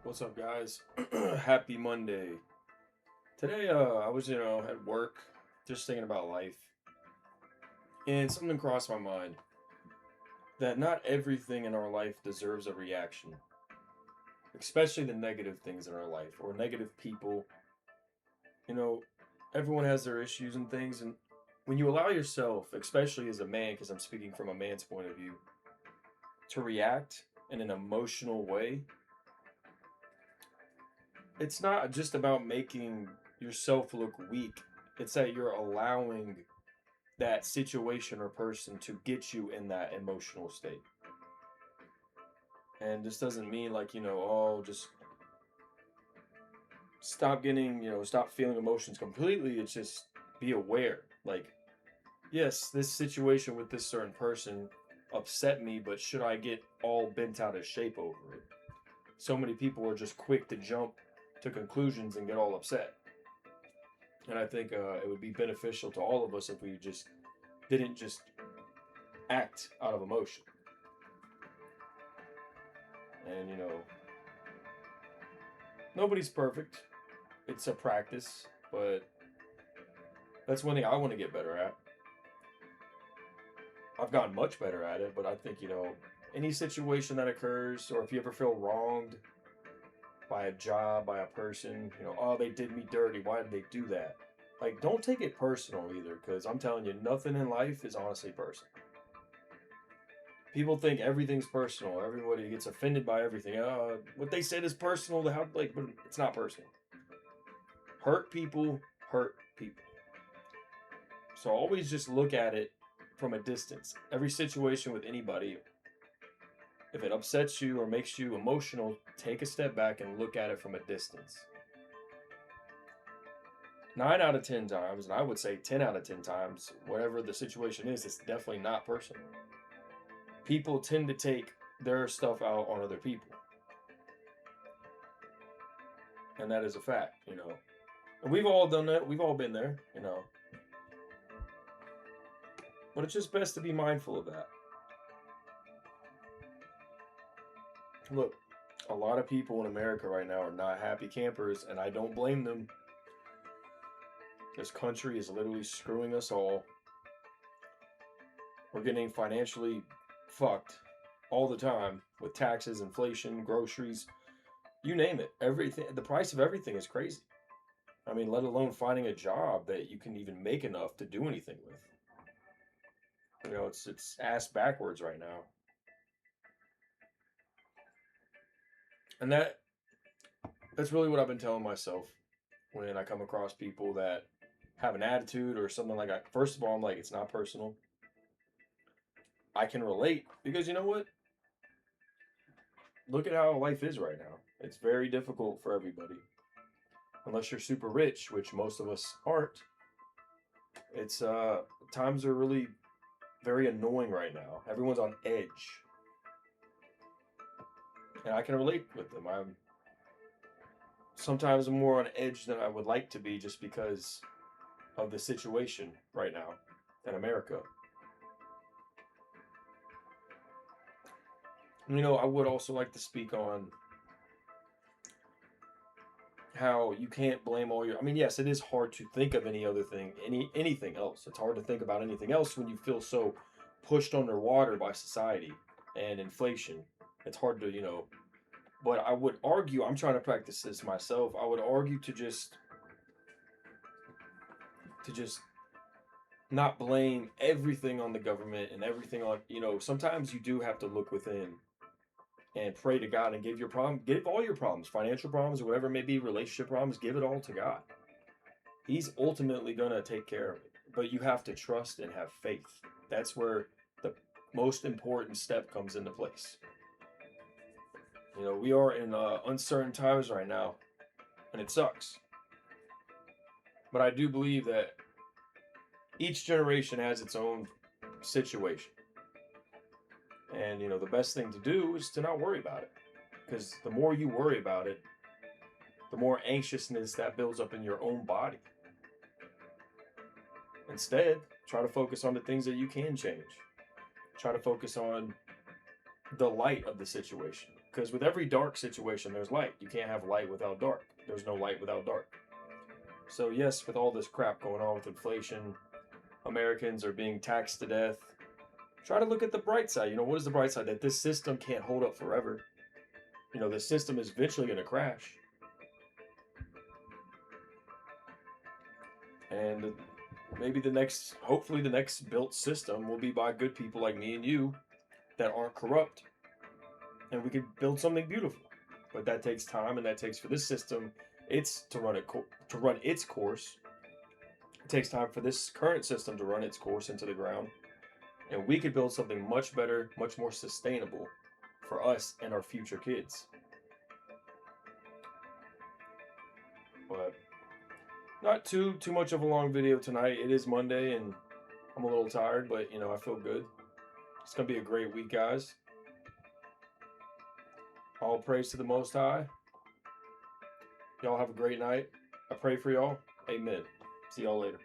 What's up, guys? Happy Monday. Today, I was, at work, just thinking about life, and something crossed my mind that not everything in our life deserves a reaction, especially the negative things in our life or negative people. You know, everyone has their issues and things, and when you allow yourself, especially as a man, because I'm speaking from a man's point of view, to react in an emotional way, it's not just about making yourself look weak. It's that you're allowing that situation or person to get you in that emotional state. And this doesn't mean like, oh, just stop getting, stop feeling emotions completely. It's just be aware. Like, yes, this situation with this certain person upset me, but should I get all bent out of shape over it? So many people are just quick to jump to conclusions and get all upset. And I think it would be beneficial to all of us if we just didn't just act out of emotion. And, nobody's perfect. It's a practice, but that's one thing I want to get better at. I've gotten much better at it, but I think, any situation that occurs, or if you ever feel wronged by a job, by a person, oh, they did me dirty. Why did they do that? Like, don't take it personal either, because I'm telling you, nothing in life is honestly personal. People think everything's personal. Everybody gets offended by everything. What they said is personal. How, like, but it's not personal. Hurt people hurt people. So always just look at it from a distance. Every situation with anybody, if it upsets you or makes you emotional, take a step back and look at it from a distance. 9 out of 10 times, and I would say 10 out of 10 times, whatever the situation is, it's definitely not personal. People tend to take their stuff out on other people. And that is a fact. And we've all done that. We've all been there. But it's just best to be mindful of that. Look, a lot of people in America right now are not happy campers, and I don't blame them. This country is literally screwing us all. We're getting financially fucked all the time with taxes, inflation, groceries, you name it. Everything, the price of everything is crazy. I mean, let alone finding a job that you can even make enough to do anything with. It's ass backwards right now. And that's really what I've been telling myself when I come across people that have an attitude or something like that. First of all, I'm like, it's not personal. I can relate because you know what? Look at how life is right now. It's very difficult for everybody. Unless you're super rich, which most of us aren't. It's times are really very annoying right now. Everyone's on edge. And I can relate with them. I'm sometimes more on edge than I would like to be just because of the situation right now in America. I would also like to speak on how you can't blame all your. I mean, yes, it is hard to think of any other thing, anything else. It's hard to think about anything else when you feel so pushed underwater by society and inflation. It's hard to. But I would argue, I'm trying to practice this myself. I would argue to just not blame everything on the government and everything on. Sometimes you do have to look within and pray to God and give all your problems, financial problems, whatever it may be, relationship problems, give it all to God. He's ultimately going to take care of it. But you have to trust and have faith. That's where the most important step comes into place. We are in uncertain times right now, and it sucks. But I do believe that each generation has its own situation. And, the best thing to do is to not worry about it. Because the more you worry about it, the more anxiousness that builds up in your own body. Instead, try to focus on the things that you can change. Try to focus on the light of the situation. Because with every dark situation, there's light. You can't have light without dark. There's no light without dark. So, yes, with all this crap going on with inflation, Americans are being taxed to death. Try to look at the bright side. What is the bright side? That this system can't hold up forever. The system is eventually going to crash. And maybe hopefully, the next built system will be by good people like me and you that aren't corrupt. And we could build something beautiful. But that takes time, and that takes for this system, to run its course. It takes time for this current system to run its course into the ground. And we could build something much better, much more sustainable for us and our future kids. But not too much of a long video tonight. It is Monday, and I'm a little tired, but I feel good. It's gonna be a great week, guys. All praise to the Most High. Y'all have a great night. I pray for y'all. Amen. See y'all later.